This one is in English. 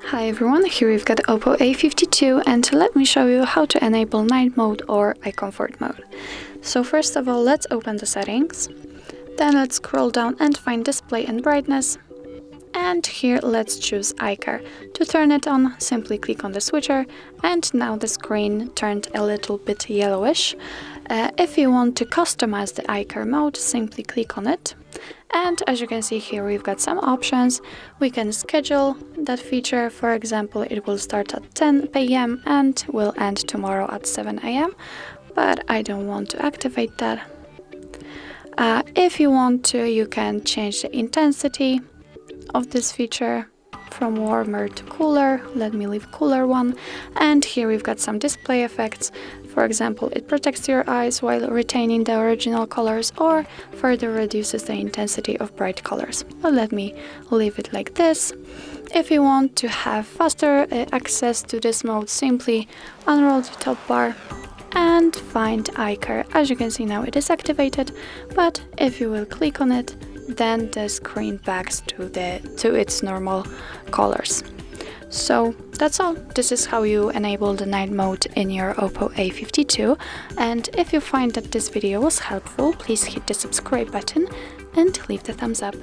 Hi everyone, here we've got OPPO A52 and let me show you how to enable night mode or eye comfort mode. So first of all, let's open the settings, then let's scroll down and find display and brightness, and here let's choose eye care. To turn it on, simply click on the switcher and now the screen turned a little bit yellowish. If you want to customize the eye care mode, simply click on it. And as you can see here, we've got some options. We can schedule that feature. For example, it will start at 10 p.m. and will end tomorrow at 7 a.m. But I don't want to activate that. If you want to, you can change the intensity of this feature from warmer to cooler. Let me leave cooler one. And here we've got some display effects. For example, it protects your eyes while retaining the original colors or further reduces the intensity of bright colors. Well, let me leave it like this. If you want to have faster access to this mode, simply unroll the top bar and find eye care. As you can see now it is activated, but if you will click on it, then the screen backs to its normal colors. So that's all. This is how you enable the night mode in your OPPO A52, and if you find that this video was helpful, please hit the subscribe button and leave the thumbs up.